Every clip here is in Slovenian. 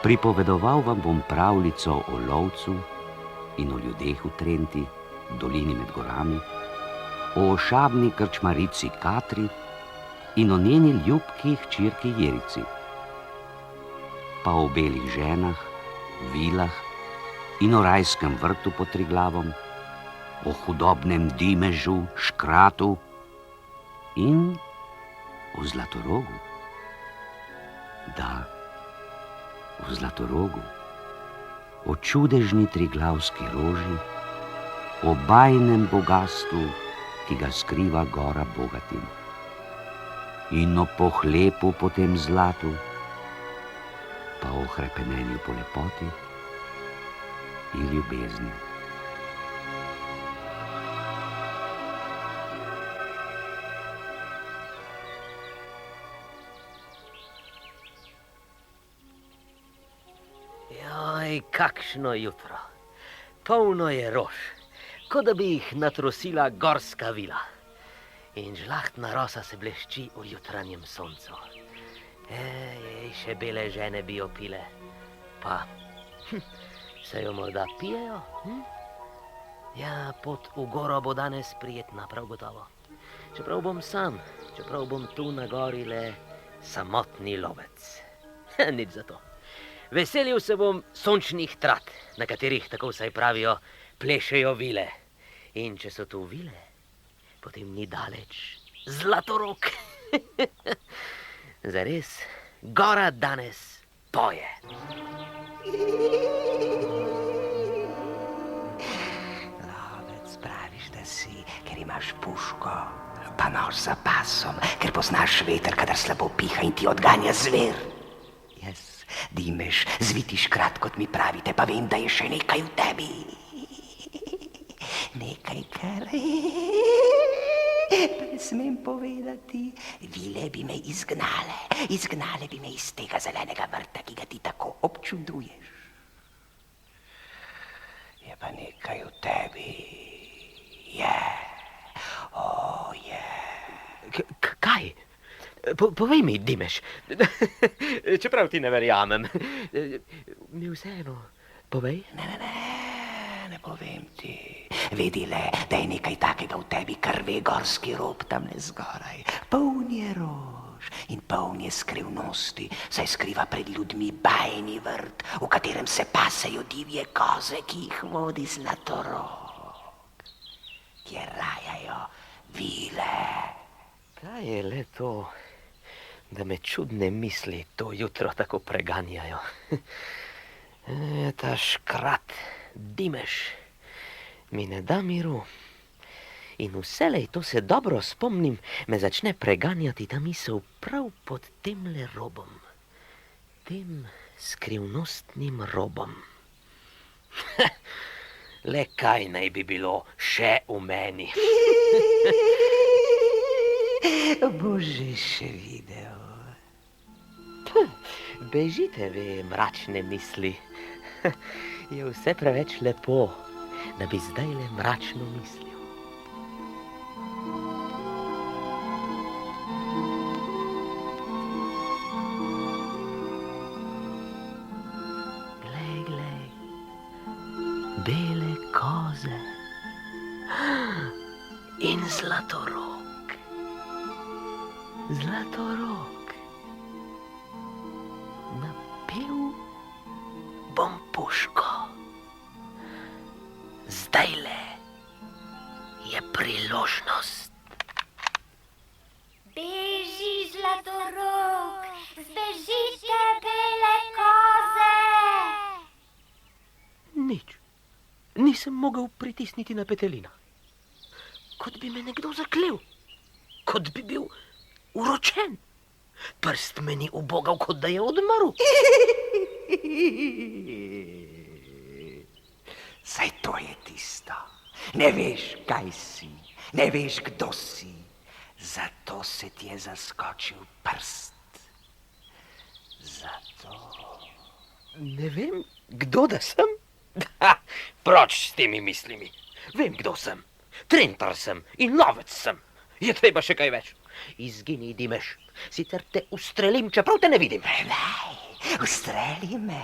Pripovedoval vam bom pravljico o lovcu in o ljudeh v Trenti, dolini med gorami, o ošabni krčmarici Katri in o njeni ljubki hčerki Jerici, pa o belih ženah, vilah in o rajskem vrtu pod Triglavom, o hudobnem Dimežu, Škratu in o Zlatorogu. Da, v Zlatorogu, o čudežni triglavski roži, o bajnem bogastvu, ki ga skriva gora Bogatin, in o pohlepu po tem zlatu, pa o hrepenenju po lepoti in ljubezni. Joj, kakšno jutro. Polno je rož, kot da bi jih natrosila gorska vila. In žlahtna rosa se blešči v jutranjem soncu. Še bele žene bi jo pile. Pa, se jo morda pijejo? Ja, pot v goro bo danes prijetna, prav gotovo. Čeprav bom sam, čeprav bom tu na gori le samotni lovec. Nič za to. Veselil se bom sončnih trat, na katerih, tako vsaj pravijo, plešejo vile. In če so tu vile, potem ni daleč Zlatorog. Zares, gora danes poje. Lovec, praviš, da si, ker imaš puško, pa nož za pasom, ker poznaš veter, kadar slabo piha in ti odganja zver. Jaz, Dimež, zviti Škrat, kot mi pravite, pa vem, da je še nekaj v tebi. Nekaj, kar ne smem povedati. Vile bi me izgnale bi me iz tega zelenega vrta, ki ga ti tako občuduješ. Je pa nekaj v tebi. Je. Kaj? Povej mi, Dimež. Čeprav ti ne verjamem. Mi vseeno, povej. Ne povem ti. Vedi le, da je nekaj takega v tebi, kar ve gorski rob tamle zgoraj. Poln je rož in poln je skrivnosti, saj skriva pred ljudmi bajni vrt, v katerem se pasejo divje koze, ki jih vodi Zlatorog, kjer rajajo vile. Kaj je le to, da me čudne misli to jutro tako preganjajo? Ta Škrat, Dimež, mi ne da miru. In vselej, to se dobro spomnim, me začne preganjati ta misel prav pod temle robom. Tem skrivnostnim robom. Le kaj naj bi bilo še v meni? Bože, še videl. Bežite ve, mračne misli. Je vse preveč lepo, da bi zdajle mračno mislil. Glej, bele koze in Zlatorog. Zlatorog. Napil bom puško. Zdajle je priložnost. Beži, Zlatorog, zbežite, bele koze. Nič. Nisem mogel pritisniti na petelina. Kot bi me nekdo zaklel. Kot bi bil uročen. Prst me ni ubogal, kot da je odmrl. Saj to je tisto. Ne veš, kaj si, ne veš, kdo si. Zato se ti je zaskočil prst. Zato. Ne vem, kdo da sem? Proč s temi mislimi. Vem, kdo sem. Trentar sem in lovec sem. Je treba še kaj več. Izgini, Dimež. Sicer te ustrelim, čeprav te ne vidim. Ustreli me.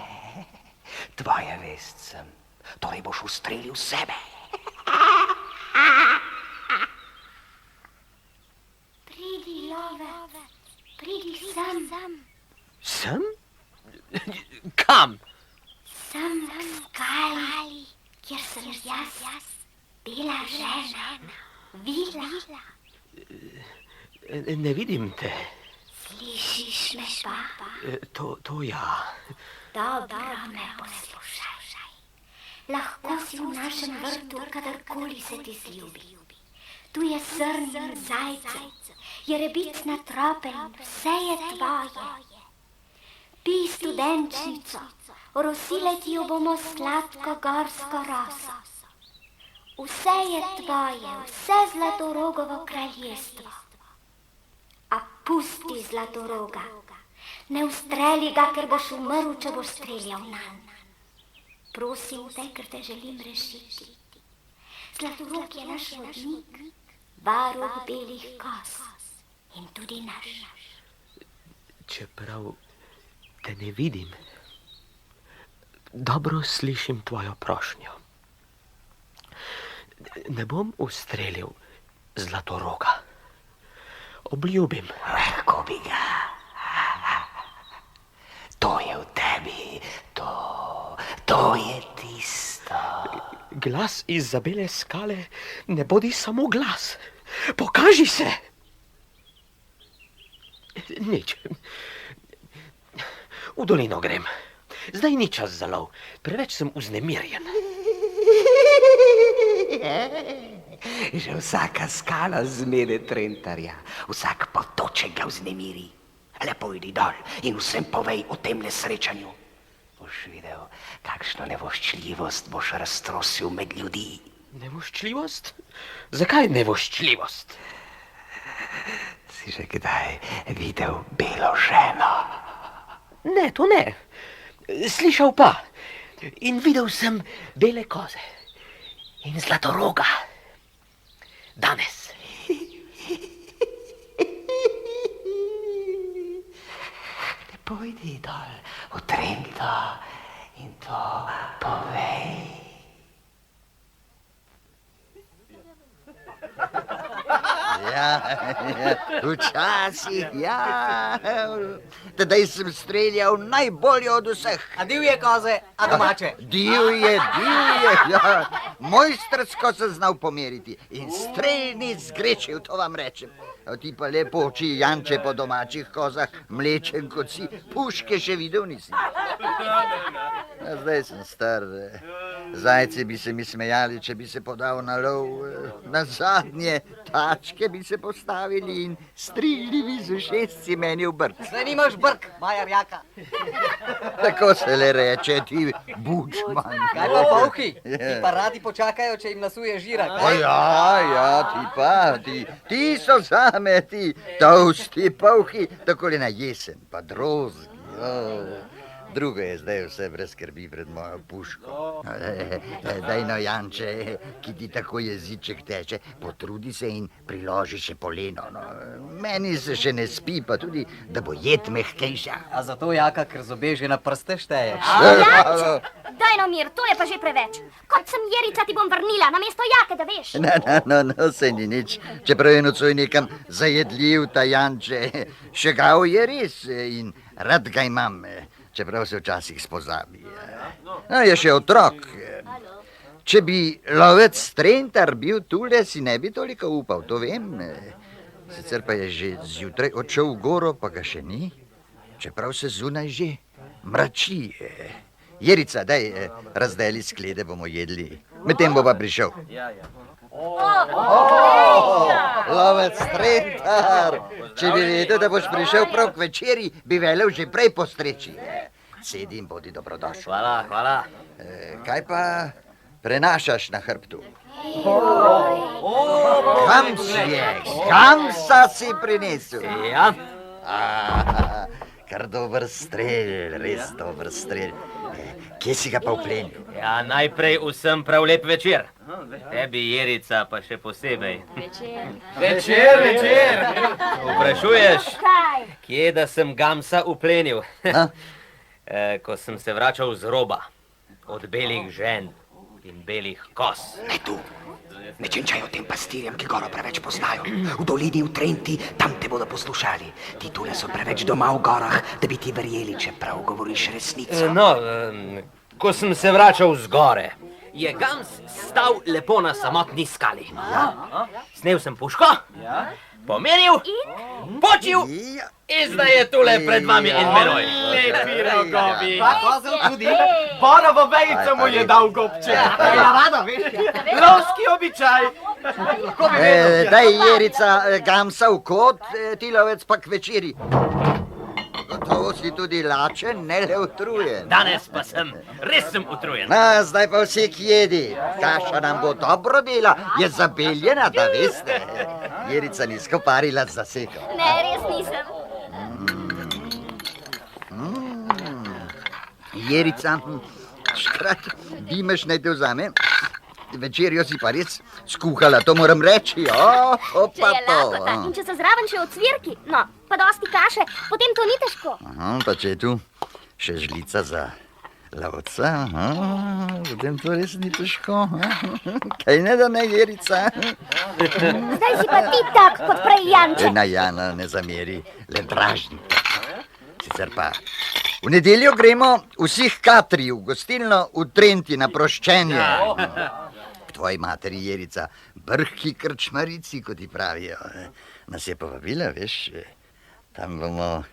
Tvoja vest sem. Torej boš ustrelil sebe. Pridi, lovec, pridi sem. Sem? Kam? Sem k skali, kjer sem jaz, bela žena, vila. Ne vidim te. Slišiš me pa? To ja. Dobro me poslušaj. Lahko si v našem vrtu, kadarkoli se ti zljubi. Tu je srn in zajce, jerebicna tropelj, vse je tvoje. Pij studenčnico, orosile ti jo bomo sladko gorsko roso. Vse je tvoje, vse Zlatorogovo kraljestvo. A pusti Zlatoroga, ne ustreli ga, ker boš umrl, če boš streljal nanj. Prosim te, ker te želim rešiti. Zlatorog je naš vodnik, varuh belih koz in tudi naš. Čeprav te ne vidim, dobro slišim tvojo prošnjo. Ne bom ustrelil Zlatoroga. Obljubim. Lahko bi ga. To je v tebi, to je tisto. Glas izza bele skale ne bodi samo glas. Pokaži se. Nič. V dolino grem. Zdaj ni čas za lov. Preveč sem vznemirjen. Že vsaka skala zmede Trentarja, vsak potoček ga vznemiri. Lepo idi dol in vsem povej o tem nesrečanju. Boš videl, kakšno nevoščljivost boš raztrosil med ljudi. Nevoščljivost? Zakaj nevoščljivost? Si že kdaj videl belo ženo? Ne, to ne. Slišal pa. In videl sem bele koze. In Zlatoroga. Danes. Pojdi dol v Trento in to povej. Ja, včasih, ja. Tedaj sem streljal najbolje od vseh. A divje koze, a domače? Divje, ja. Mojstrsko sem znal pomeriti in strelnic zgrešil, to vam rečem. A ti pa lepo oči janče po domačih kozah, mlečen kot si, puške še videl nisem. A zdaj sem star. Zajci bi se mi smejali, če bi se podal na lov. Na zadnje tačke bi se postavili in strigljivi z ušesci meni v brk. Zdaj nimaš brk, Majar Jaka. Tako se le reče, ti bučman. Kaj pa polhi? Ti pa radi počakajo, če jim nasuje žira. O ja, ti so zame, ti tolsti polhi, takole na jesen, pa drozgi. Drugo je zdaj vse brez skrbi pred mojo puško. Daj no, Janče, ki ti tako jeziček teče, potrudi se in priloži še poleno. No. Meni se še ne spi, pa tudi, da bo jed mehkejša. A zato, Jaka, ker zobe že na prste šteješ. Janče, daj no mir, to je pa že preveč. Kot sem Jerica, ti bom vrnila, namesto Jake, da veš. No, se ni nič. Čeprav je nocoj nekam zajedljiv ta Janče. Šegav je res in rad ga imam. Čeprav se včasih spozabi. Je še otrok. Če bi lovec Trentar bil tule, si ne bi toliko upal, to vem. Sicer pa je že zjutraj odšel v goro, pa ga še ni. Čeprav se zunaj že mrači. Jerica, daj, razdeli sklede, bomo jedli. Medtem bo pa prišel. Lovec Trentar, če bi vedel, da boš prišel prav k večeri, bi velel že prej postreči. Sedi in bodi dobrodošel. Hvala. Kaj pa prenašaš na hrbtu? Kam si prinesel? Ja. Kar dober strel, res dober strel. Kje si ga pa vplenil? Ja, najprej vsem prav lep večer. Tebi, Jerica, pa še posebej. Večer. Vprašuješ, kje da sem gamsa uplenil? Ko sem se vračal z roba, od belih žen in belih kos. Tu, ne čenčaj o tem pastirjem, ki goro preveč poznajo. V dolini, v Trenti, tam te bodo poslušali. Ti tule so preveč doma v gorah, da bi ti verjeli, čeprav govoriš resnico. Ko sem se vračal z gore, je Gams stal lepo na samotni skali. Snel sem puško, pomeril, počil in zdaj je tule pred vami in menoj. Lepi rogovi. Pa kozel tudi. Borovo vejico mu je dal gobče. Navada, veš? Lovski običaj. Daj, Jerica, Gamsa v kot, ti lovec pa k večeri. Gotovo si tudi lačen, ne le utrujen. Danes pa res sem utrujen. Zdaj pa vsi jedi. Kaša nam bo dobro dela, je zabeljena, da veste. Jerica ni skoparila z zaseko. Ne, res nisem. Jerica, škrat, dimeš naj te vzame. Večerjo si pa res skuhala, to moram reči. Če je lakota in če so zraven še ocvirki, no, pa dosti kaše, potem to ni težko. Pa če je tu še žlica za lovca, potem to res ni težko. Kaj ne da ne, Jerica? Zdaj si pa ti tak, kot prej Janče. Na Jana ne zameri, le dražni. Sicer pa v nedeljo gremo vsi h Katri v gostilno v Trenti na proščenje. K tvoji materi, Jerica, brhki krčmarici, kot ti pravijo. Nas je povabila, veš, tam bomo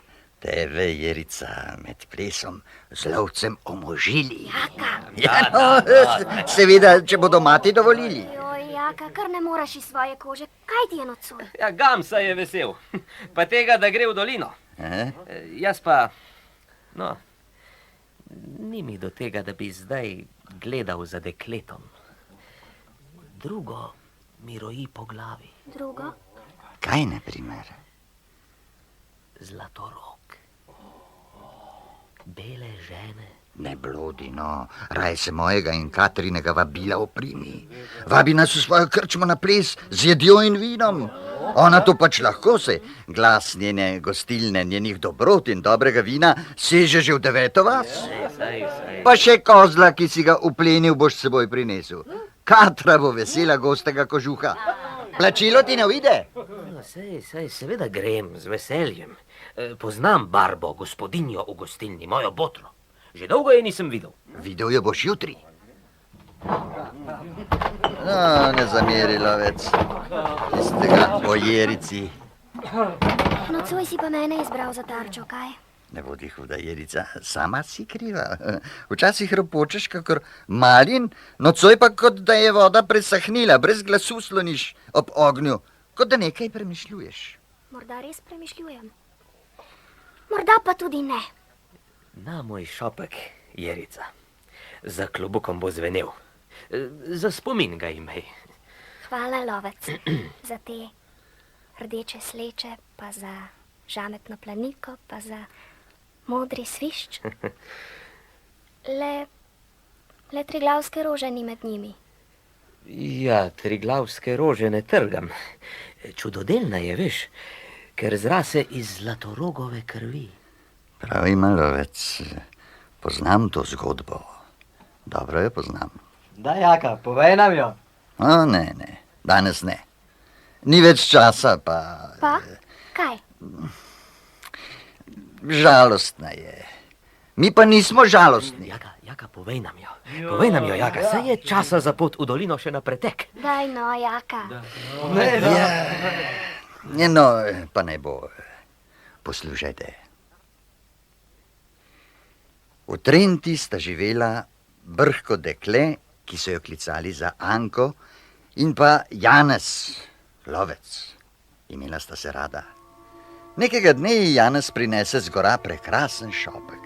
tebe, Jerica, med plesom z lovcem omožili. Seveda, če bodo mati dovolili. Joj, Jaka, kar ne moraš iz svoje kože. Kaj ti je nocoj? Gamsa je vesel, pa tega, da gre v dolino. Jaz pa, ni mi do tega, da bi zdaj gledal za dekletom. Drugo mi roji po glavi. Drugo? Kaj, na primer? Zlatorog. Bele žene. Ne blodi, no. Raj se mojega in Katrinega vabila oprimi. Vabi nas v svojo krčmo na ples z jedjo in vinom. Ona to pač lahko, se glas njene gostilne, njenih dobrot in dobrega vina seže že v 9. vas. Pa še kozla, ki si ga uplenil, boš s seboj prinesel. Katra bo vesela gostega kožuha. Plačilo ti ne uide? Seveda grem z veseljem. Poznam Barbo, gospodinjo v gostilni, mojo botro. Že dolgo je nisem videl. Videl jo boš jutri. Ne zameri, lovec. Tistega o Jerici. Nocoj si pa mene izbral za tarčo, kaj? Ne bodi huda, Jerica, sama si kriva. Včasih ropočeš kakor malin, nocoj pa kot da je voda presahnila, brez glasu sloniš ob ognju, kot da nekaj premišljuješ. Morda res premišljujem. Morda pa tudi ne. Na moj šopek, Jerica. Za klobukom bo zvenel. Za spomin ga imej. Hvala, lovec, za te rdeče sleče, pa za žametno planiko, pa za modri svišč. Le triglavske rože ni med njimi. Ja, triglavske rože ne trgam. Čudodelna je, veš, ker zrase iz zlatorogove krvi. Prav ima, lovec, poznam to zgodbo. Dobro jo poznam. Da, Jaka, povej nam jo. Ne, danes ne. Ni več časa, pa... Pa? Kaj? Žalostna je. Mi pa nismo žalostni. Jaka, povej nam jo. Povej nam jo, Jaka. Saj je časa za pot v dolino še na pretek. Daj no, Jaka. No, pa ne bo. Poslušajte. V Trenti sta živela brhko dekle, ki so jo klicali za Anko, in pa Janez, lovec. Imela sta se rada. Nekega dne je Janez prinese z gora prekrasen šopek.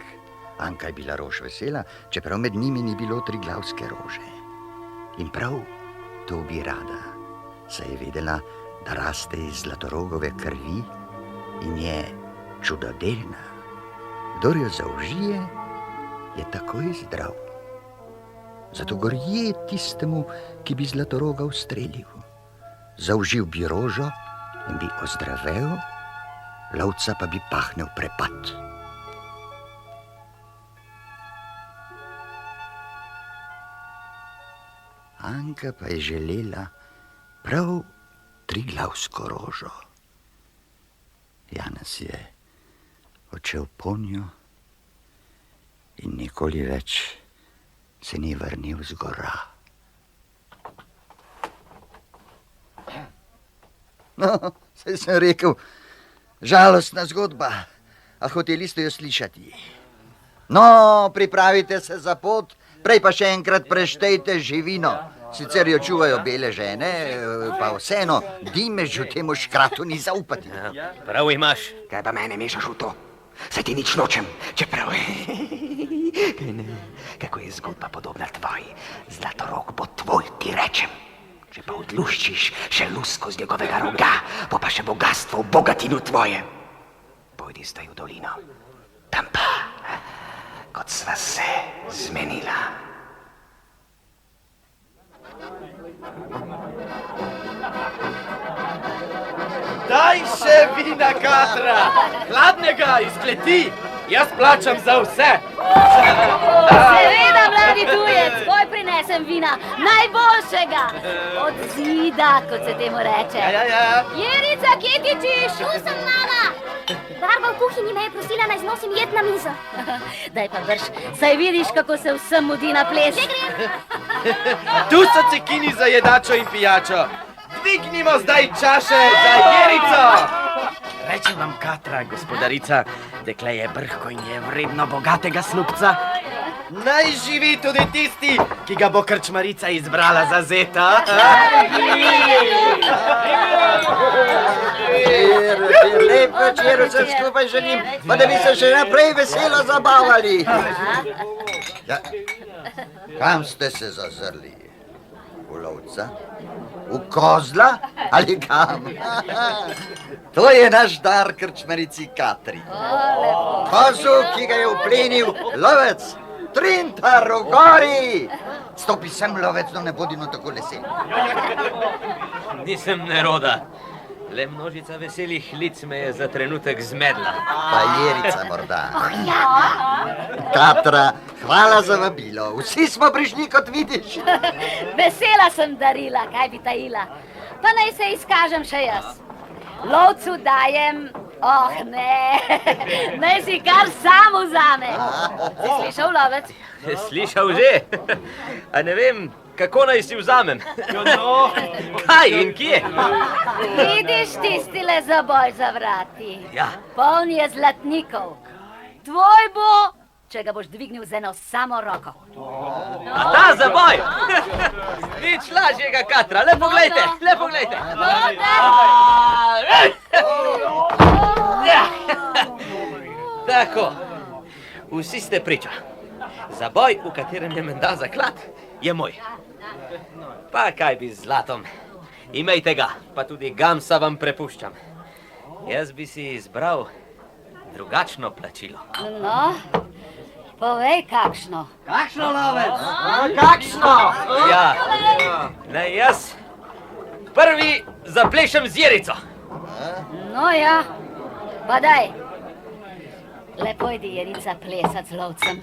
Anka je bila rož vesela, čeprav med njimi ni bilo triglavske rože. In prav to bi rada, saj je vedela, da raste iz zlatorogove krvi in je čudodelna. Kdor jo zaužije, je takoj zdrav. Zato gorje tistemu, ki bi zlatoroga ustrelil. Zaužil bi rožo in bi ozdravel, lovca pa bi pahnil prepad. Anka pa je želela prav triglavsko rožo. Janez je odšel po njo in nikoli več se ni vrnil z gora. No, saj sem rekel, žalostna zgodba, a hoteli ste jo slišati. No, pripravite se za pot, prej pa še enkrat preštejte živino. Sicer jo čuvajo bele žene, pa vseeno Dimežu temu škratu ni zaupati. Ja, prav imaš. Kaj pa mene mešaš v to? Saj ti nič nočem, čeprav... Kako je zgodba podobna tvoji? Zlatorog bo tvoj, ti rečem. Če pa odluščiš še lusko z njegovega roga, bo pa še bogatstvo v bogatinu tvoje. Pojdi zdaj v dolino. Tam pa, kot sva se zmenila. Daj še vina, Katra! Hladnega, iz kleti! Jaz plačam za vse! Seveda, mladi tujec, tvoj prinesem vina, najboljšega! Od zida, kot se temu reče. Ja. Jerica, kje tičiš? Tu sem, mama! Barba v kuhinji me je prosila, naj znosim jed na mizo. Daj pa drž, saj vidiš, kako se vsem mudi na ples. Že grem! Tu so cekini za jedačo in pijačo. Dvignimo zdaj čaše za Jerico! Rečem vam, Katra, gospodarica, dekle je brhko in je vredno bogatega snupca. Naj živi tudi tisti, ki ga bo krčmarica izbrala za zeta. Lep večer vsem skupaj želim, pa da bi se še naprej veselo zabavali. Ja, kam ste se zazrli? V lovca? V kozla? Ali kam? To je naš dar krčmarici Katri. Kozu, ki ga je uplenil lovec. Trintar v gori! Stopi sem, lovec, no ne bodi no tako lesen. Nisem neroda. Le množica veselih lic me je za trenutek zmedla. Pa Jerica morda. Katra, hvala za vabilo. Vsi smo prišli, kot vidiš. Vesela sem darila, kaj bi tajila. Pa naj se izkažem še jaz. Lovcu dajem, ne, naj si kar sam vzame. Si slišal, lovec? Slišal že? A ne vem, kako naj si vzamem. Kaj in kje? Vidiš tistile zaboj za vrati? Ja. Poln je zlatnikov. Tvoj bo, če ga boš dvignil z eno samo roko. A ta zaboj? Nič lažjega, Katra, le poglejte, le poglejte. Tako, vsi ste priča. Zaboj, v katerem je menda zaklad, je moj. Pa kaj bi z zlatom? Imejte ga, pa tudi gamsa vam prepuščam. Jaz bi si izbral drugačno plačilo. No, povej kakšno. Kakšno, lovec? Kakšno? Ja, naj jaz prvi zaplešem z Jerico. No ja, pa daj. Le pojdi, Jerica, plesat z lovcem.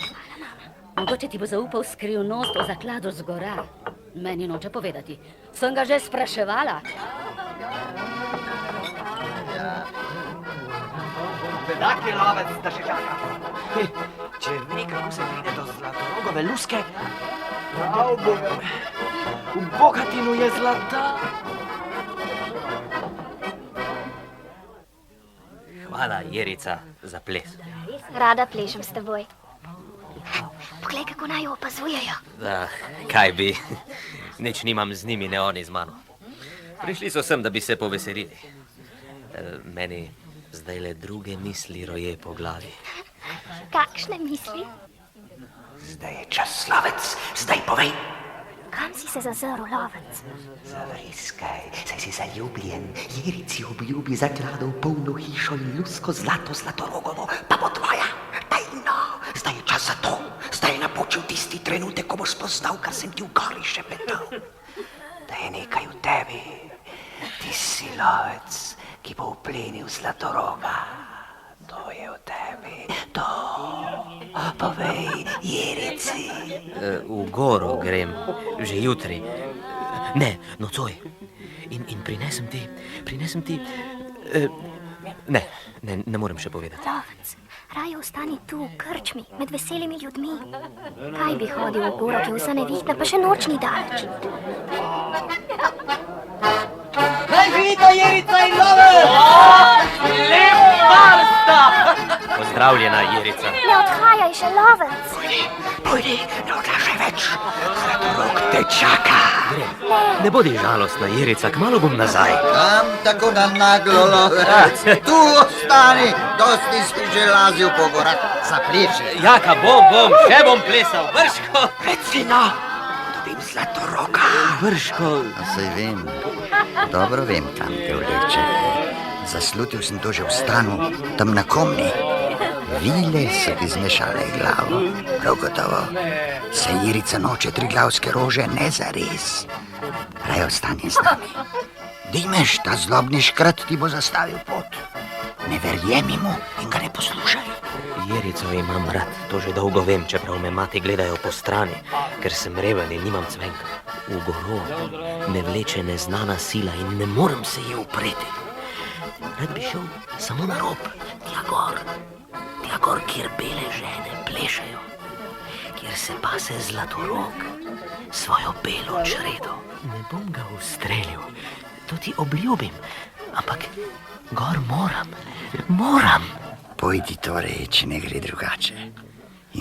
Mogoče ti bo zaupal skrivnost o zakladu z gora. Meni noče povedati. Sem ga že spraševala. Bedak je lovec, da še čaka. Če ve, kako se pride do zlatorogove luske, prav bo. V bogatinu je zlata. Hvala, Jerica, za ples. Rada plešem s teboj. Poglej, kako naj jo opazujejo. Kaj bi? Nič nimam z njimi, ne oni z mano. Prišli so sem, da bi se poveselili. Meni zdaj le druge misli roje po glavi. Kakšne misli? Zdaj je čas, lovec, zdaj povej. Kam si se zazrl, lovec? Zavriskaj, saj si zaljubljen. Jerici obljubi zakladov polno hišo in lusko zlato zlatorogovo, pa bo tvoja. Tajno, zdaj je čas za to. Zdaj je napočil tisti trenutek, ko boš spoznal, kar sem ti v gori šepetal. Da je nekaj v tebi. Ti si lovec, ki bo uplenil zlatoroga. To je v tebi? To, povej Jerici. V goro grem, že jutri. Ne, nocoj. In prinesem ti... Ne morem še povedati. Lovec, raje ostani tu, v krčmi, med veselimi ljudmi. Kaj bi hodil v goro, ki je vsa nevihtna, pa še noč ni daleč. Naj živita Jerica in lovec! Lep balsta! Pozdravljena, Jerica. Ne odhajaj še, lovec. Pojdi, ne odlašaj več. Zlatorog te čaka. Ne bodi žalostna, Jerica, kmalu bom nazaj. Tam tako na naglo, lovec. Tu ostani, dosti si že lazil po gorah za pleše. Jaka, bom, še bom plesal, brško. Recino, dobim Zlatoroga. Brško. A saj vem, dobro vem, kam te vleče. Zaslutil sem to že v stanu, tam na komni. Vile so ti zmešale glavo, prav gotovo. Se Jerica noče triglavske rože, ne zares. Raj ostani z nami. Dimeš, ta zlobni škrat ti bo zastavil pot. Ne verjemi mu in ga ne poslušaj. Jerico imam rad, to že dolgo vem, čeprav me mati gledajo po strani, ker sem reven in nimam cvenka. V goro me vleče neznana sila in ne morem se ji upreti. Rad bi šel samo na rob, tja gor, kjer bele žene plešajo, kjer se pase Zlatorog svojo belo čredo. Ne bom ga ustrelil, to ti obljubim, ampak gor moram. Pojdi torej, če ne gre drugače.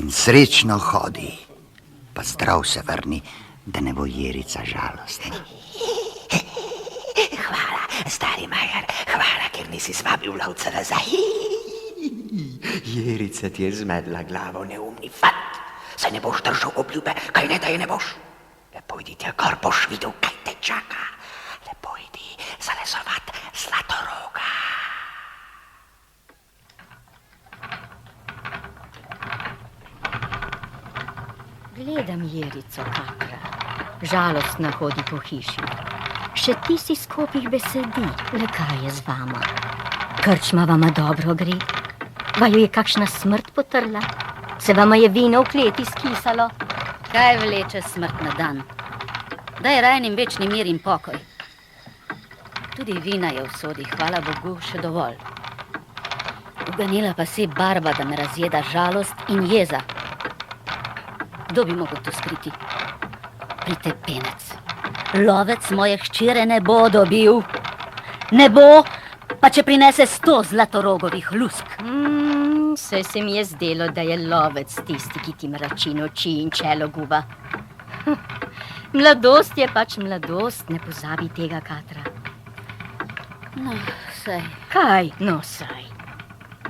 In srečno hodi, pa zdrav se vrni, da ne bo Jerica žalostna. Hvala, stari majar, hvala, ker nisi svabil lovca nazaj. Jerica ti je zmedla glavo, neumni fant. Saj ne boš držal obljube, kaj ne, da je ne boš. Le pojdi tja gor, boš videl, kaj te čaka. Le pojdi zalezovat Zlatoroga. Gledam Jerico, Katra. Žalostna hodi po hiši. Še ti si skopih besedi, le kaj je z vama? Krčma vama dobro gre? Vaju je kakšna smrt potrla? Se vama je vino v kleti skisalo? Kaj vleče smrt na dan? Daj rajnim večni mir in pokoj. Tudi vina je v sodi, hvala Bogu, še dovolj. Uganila pa se barba, da me razjeda žalost in jeza. Kdo bi mogel to skriti? Pritepenec. Lovec moje hčere ne bo dobil. Ne bo, pa če prinese 100 Zlatorogovih lusk. Saj se mi je zdelo, da je lovec tisti, ki ti mrači noči in čelo guba. Mladost je pač mladost, ne pozabi tega, Katra. No, saj. Kaj? No, saj.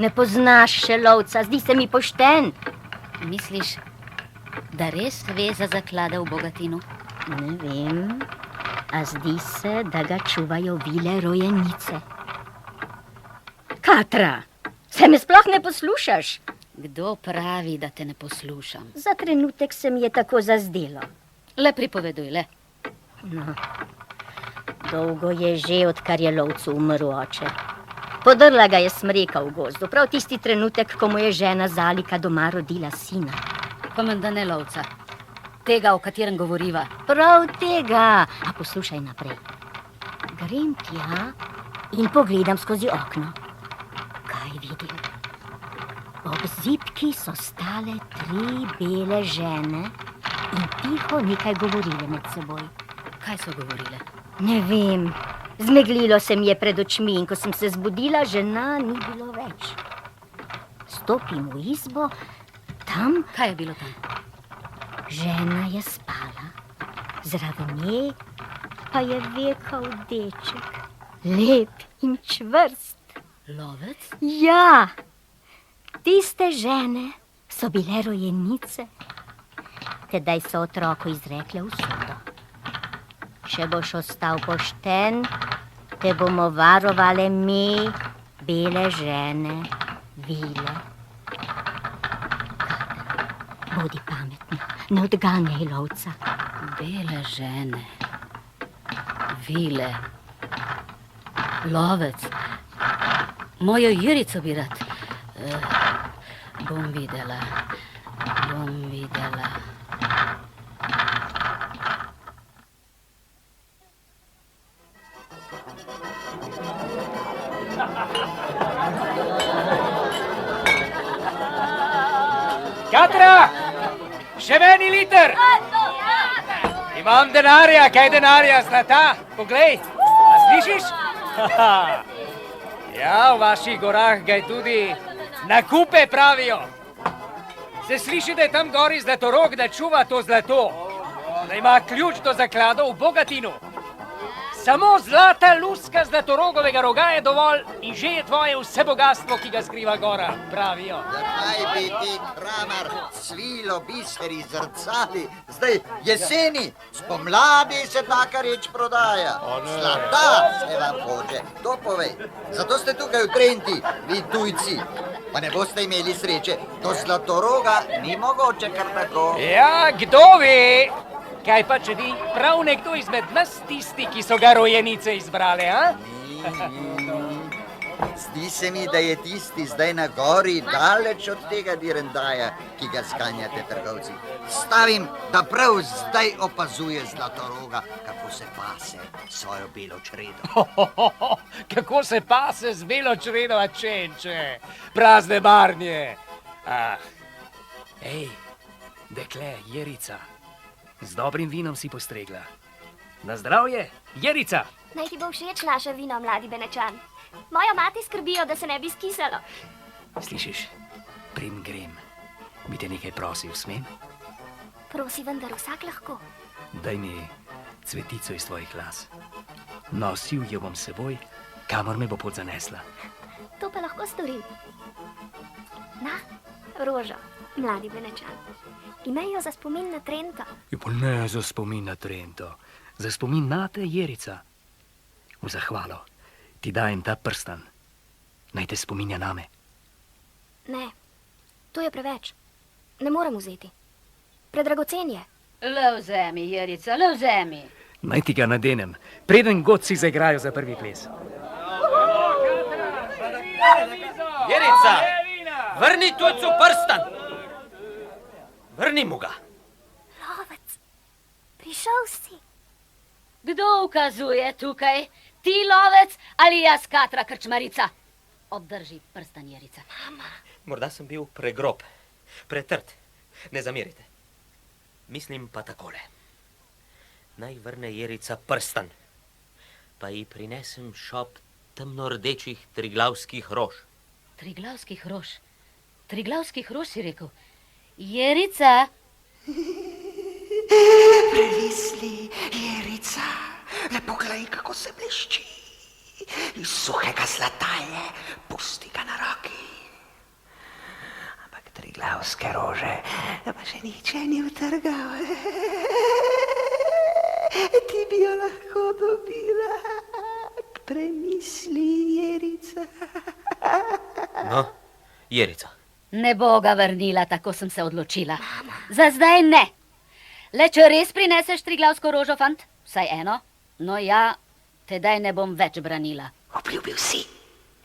Ne poznaš še lovca, zdi se mi pošten. Misliš, da res ve za zaklade v Bogatinu? Ne vem, a zdi se, da ga čuvajo vile rojenice. Katra, se me sploh ne poslušaš? Kdo pravi, da te ne poslušam? Za trenutek se mi je tako zazdelo. Le pripoveduj, le. No, dolgo je že, odkar je lovcu umrl oče. Podrla ga je smreka v gozdu, prav tisti trenutek, ko mu je žena Zalika doma rodila sina. Pa menda ne lovca. Tega, o katerem govoriva. Prav tega. A poslušaj naprej. Grem tja in pogledam skozi okno. Kaj vidim? Ob zibki so stale 3 bele žene in tiho nekaj govorile med seboj. Kaj so govorile? Ne vem. Zmeglilo se mi je pred očmi in ko sem se zbudila, žena ni bilo več. Stopim v izbo, tam... Kaj je bilo tam? Žena je spala, zraven nje pa je vekal deček, lep in čvrst. Lovec? Ja, tiste žene so bile rojenice. Tedaj so otroku izrekle usodo. Če boš ostal pošten, te bomo varovale mi, bele žene, vile. Katra, bodi pametna, ne odganjaj lovca. Bele žene, vile, lovec. Mojo Jerico bi rad. Bom videla. Katra! Še meni liter! Imam denarja, kaj denarja, zlata? Poglej, a slišiš? Ja, v vaših gorah ga je tudi na kupe pravijo. Se sliši, da je tam gori zlatorog, da čuva to zlato, da ima ključ do zakladov v Bogatinu. Samo zlata luska zlatorogovega roga je dovolj in že je tvoje vse bogatstvo, ki ga skriva gora, pravijo. Zakaj bi ti, kramar, svilo, biseri, zrcali, zdaj jeseni, spomladi se taka reč prodaja. Zlata se vam hoče, to povej. Zato ste tukaj v Trenti, vi tujci. Pa ne boste imeli sreče, do zlatoroga ni mogoče kar tako. Ja, kdo ve? Kaj pa, če ni prav nekdo izmed nas tisti, ki so ga rojenice izbrale, a? Zdi se mi, da je tisti zdaj na gori daleč od tega direndaja, ki ga skanjate trgovci. Stavim, da prav zdaj opazuje zlatoroga, kako se pase svojo belo čredo. Kako se pase z belo čredo, a čenče, prazne barnje. Ej, dekle, Jerica. Z dobrim vinom si postregla. Na zdravje, Jerica! Naj ti bo všeč naše vino, mladi Benečan. Mojo mati skrbijo, da se ne bi skisalo. Slišiš, prim grem. Bi te nekaj prosil, smem? Prosi, vendar vsak lahko. Daj mi cvetico iz tvojih las. Nosil jo bom seboj, kamor me bo pot zanesla. To pa lahko storim. Na, rožo, mladi Benečan. Imej jo za spomin na Trento. Ja, pa ne za spomin na Trento. Za spomin nate, Jerica. V zahvalo ti dajem ta prstan. Naj te spominja name. Ne, to je preveč. Ne morem vzeti. Predragocen je. Le vzemi, Jerica, le vzemi. Naj ti ga nadenem, preden godci zaigrajo za prvi ples. Jerica, vrni tujcu prstan. Vrni mu ga. Lovec, prišel si. Kdo ukazuje tukaj? Ti lovec ali jaz, Katra krčmarica? Obdrži prstan, Jerica. Morda sem bil pregrob, pretrd. Ne zamerite. Mislim pa takole. Naj vrne Jerica prstan, pa ji prinesem šop temno-rdečih triglavskih rož. Triglavskih rož? Triglavskih rož, si rekel? Jerica? Previsli, Jerica, lepo glej, kako se blešči. Iz suhega zlata je, pusti ga na roki. Ampak triglavske rože pa še niče ni utrgal. Ti bi jo lahko dobila. Premisli, Jerica. No, Jerica. Ne bo ga vrnila, tako sem se odločila. Za zdaj ne. Le če res prineseš triglavsko rožo, fant, vsaj eno, no ja, tedaj ne bom več branila. Obljubil si,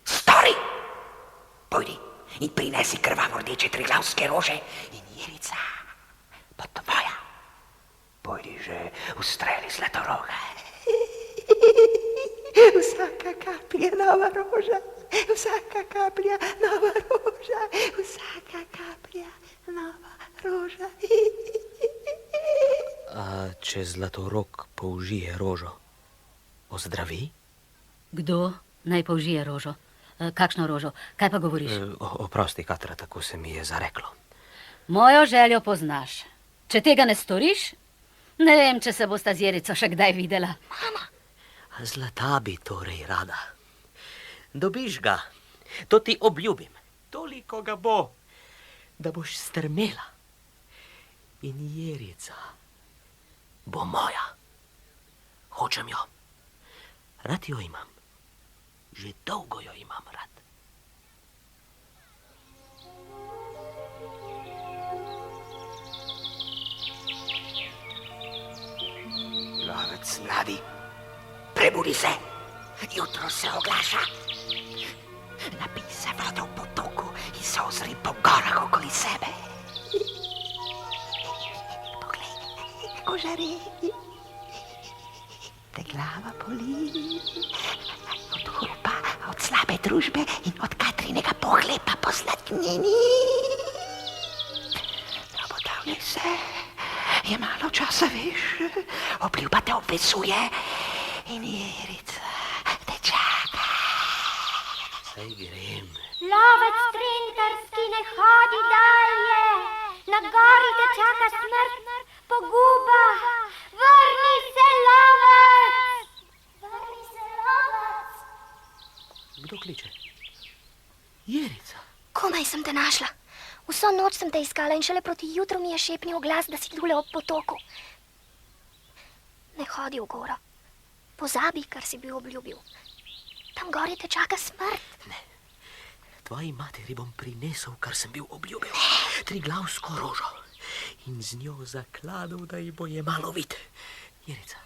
stori. Pojdi in prinesi krvavo rdeče triglavske rože in Jerica bo tvoja. Pojdi že, ustreli zlatoroga. Vsaka kaplja nova roža, vsaka kaplja nova roža, vsaka kaplja nova roža. A če zlatorog použije rožo, ozdravi? Kdo naj použije rožo? Kakšno rožo? Kaj pa govoriš? Oprosti, Katra, tako se mi je zareklo. Mojo željo poznaš. Če tega ne storiš, ne vem, če se bosta z Jerico še kdaj videla. Zlata bi torej rada. Dobiš ga, to ti obljubim. Toliko ga bo, da boš strmela. In Jerica bo moja. Hočem jo. Rad jo imam. Že dolgo jo imam rad. Lovec mladi, prebudi se, jutro se oglaša. Napij se vodo v potoku in okoli sebe. Poglej, kako žari. Te glava boli. Od hrupa, od slabe družbe in od Katrinega pohlepa po sladknini. Obotavljaj se, je malo časa, veš. Obljuba te obvezuje in Jerica te čaka. Saj grem. Lovec Trentarski, ne hodi dalje. Na gori te čaka smrt, poguba. Vrni se, lovec! Vrni se, lovec! Kdo kliče? Jerica. Komaj sem te našla. Vso noč sem te iskala in šele proti jutru mi je šepnil glas, da si tule ob potoku. Ne hodi v goro. Pozabi, kar si bil obljubil. Tam gori te čaka smrt. Ne. Tvoji materi bom prinesel, kar sem bil obljubil. Triglavsko rožo. In z njo zakladal, da ji bo je malo vid. Jerica,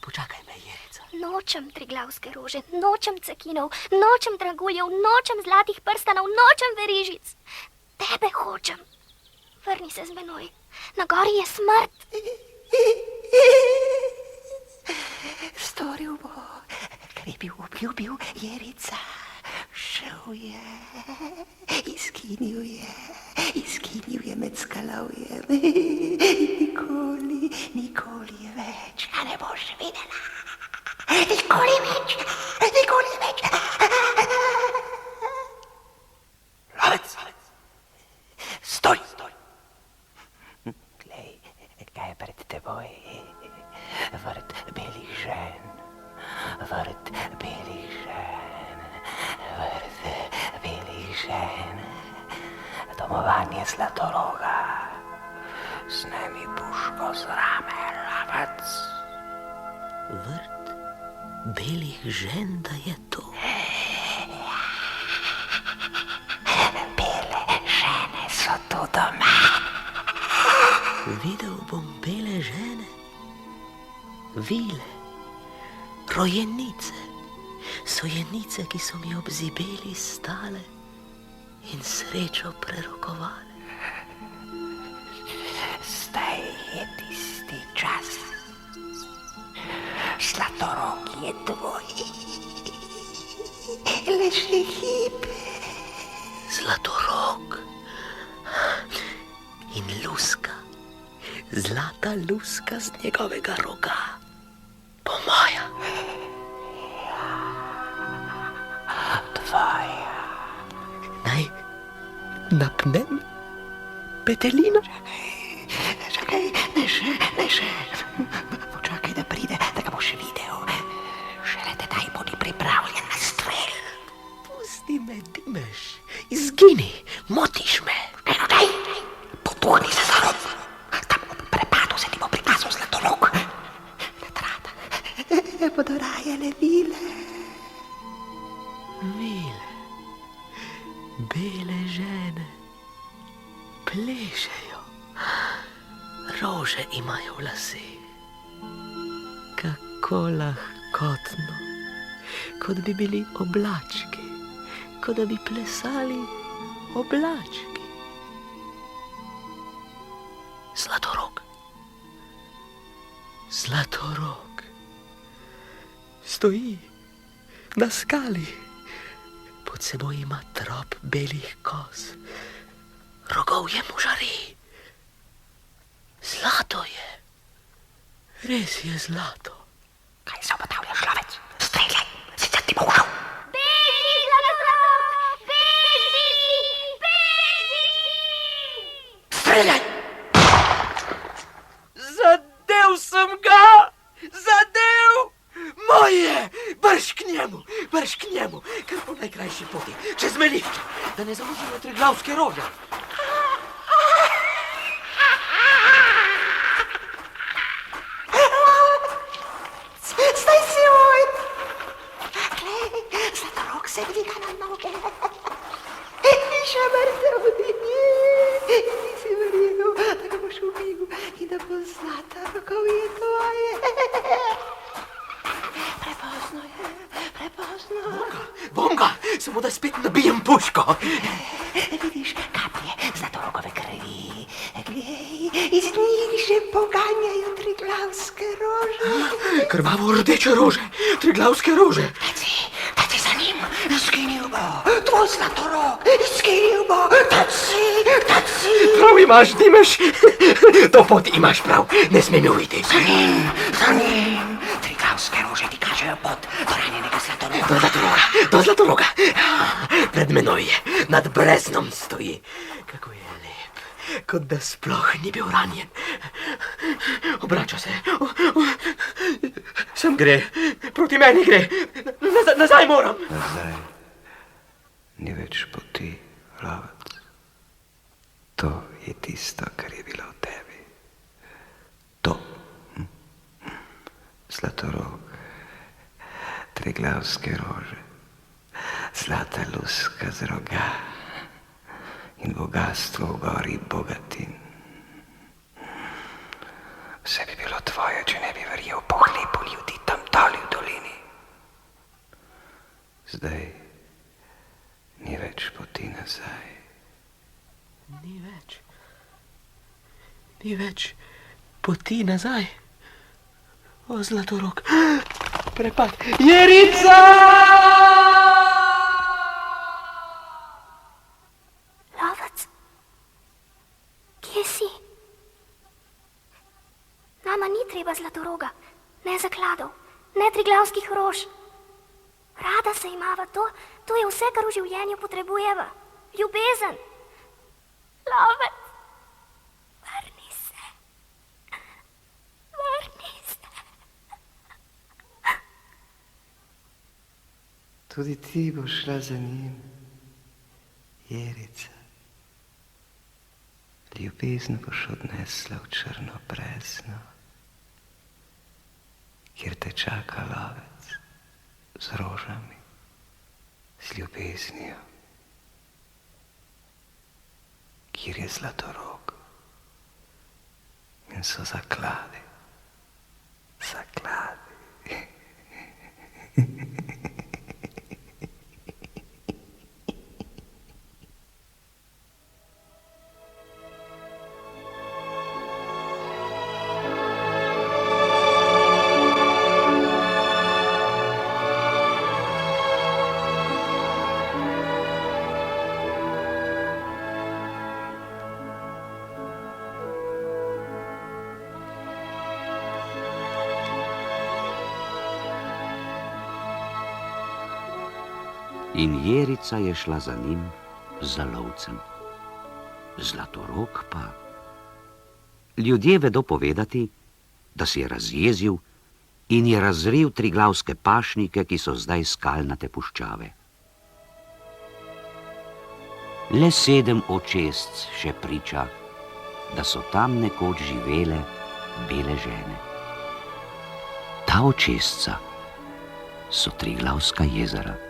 počakaj me, Jerica. Nočem triglavske rože, nočem cekinov, nočem draguljev, nočem zlatih prstanov, nočem verižic. Tebe hočem. Vrni se z menoj. Na gori je smrt. Storil bo, kar je bil obljubil, Jerica. Šel je, izginil je med skalovjem. Nikoli več ga ne boš videla. Nikoli več. Lovec, stoj. Glej, kaj je pred teboj. Vrt belih žen. Domovanje Zlatoroga. Snemi puško z rame, lovec. Vrt belih žen, da je to. Bele žene so tu doma. Videl bom bele žene, vile, rojenice, sojenice, ki so mi ob zibeli stale in srečo prerokovale. Zdaj je tisti čas. Zlatorog je tvoj. Le še hip. Zlatorog in luska, zlata luska z njegovega roga, bo moja. Tvoja. Naj napnem petelino? Čakaj, ne še. Počakaj, da pride, da ga boš videl. Šele tedaj bodi pripravljen na strel. Pusti me, Dimeš, izgini, motiš me. Daj, potuhni se za rob. Tam ob prepadu se ti bo prikazal Zlatolog. Na tratah bodo rajale vile. Vile, bele žene, plešejo, rože imajo v laseh. Kako lahkotno, kot bi bili oblački, kot da bi plesali oblački. Zlatorog, Zlatorog, stoji na skali. Pod seboj ima trop belih koz, rogov je mu žari. Zlato je, res je zlato. Kaj se obotavljaš, lovec? Streljaj, sicer ti bo ušel. Beži, Zlatorog! Beži! Streljaj! Zadev sem ga! Zadev! Moje! Brž k njemu, kar po najkrajši poti, čez melišče, da ne zamužimo triglavske rože. Zdaj si moj! Glej, Zlatorog se dviga na noge. Ni še mrtev, nisi verjel, da ga boš ubil in da bo Zlatorogov je tvoje. Prepozno. Bom ga, samo da spet nabijem puško. Vidiš, kaplje Zlatorogove že poganjajo triglavske rože. Krvavo rdeče rože, triglavske rože. Taci za njim, skinil bo, tvoj Zlatorog, skinil bo, taci. Prav imaš, Dimeš, to pot imaš prav, ne smem ujiti. Za njim, triglavske rože ti kažejo pot do ranjenega Zlatoroga. Do Zlatoroga. Pred menoj je, nad breznom stoji. Kako je lep, kot da sploh ni bil ranjen. Obrača se. Sem gre, proti meni gre. Nazaj moram. Nazaj ni več poti, lovec. To je tisto, kar je bilo v tebi. To. Zlatorog, triglavske rože, zlata luska z roga in bogatstvo v gori Bogatin. Vse bi bilo tvoje, če ne bi verjel po hlebu ljudi tam doli v dolini. Zdaj ni več poti nazaj. Ni več poti nazaj. O, Zlatorog, prepad. Jerica! Lovec, kje si? Nama ni treba Zlatoroga, ne zakladov, ne triglavskih rož. Rada se imava, to je vse, kar v življenju potrebujeva. Ljubezen. Lovec, vrni se. Vrni se. Tudi ti boš šla za njim, Jerica. Ljubezen boš odnesla v črno brezno, kjer te čaka lovec z rožami, z ljubeznijo, kjer je Zlatorog in so zakladi. In Jerica je šla za njim, za lovcem. Zlatorog pa... Ljudje vedo povedati, da se je razjezil in je razril triglavske pašnike, ki so zdaj skalnate puščave. Le 7 očesc še priča, da so tam nekoč živele bele žene. Ta očesca so Triglavska jezera.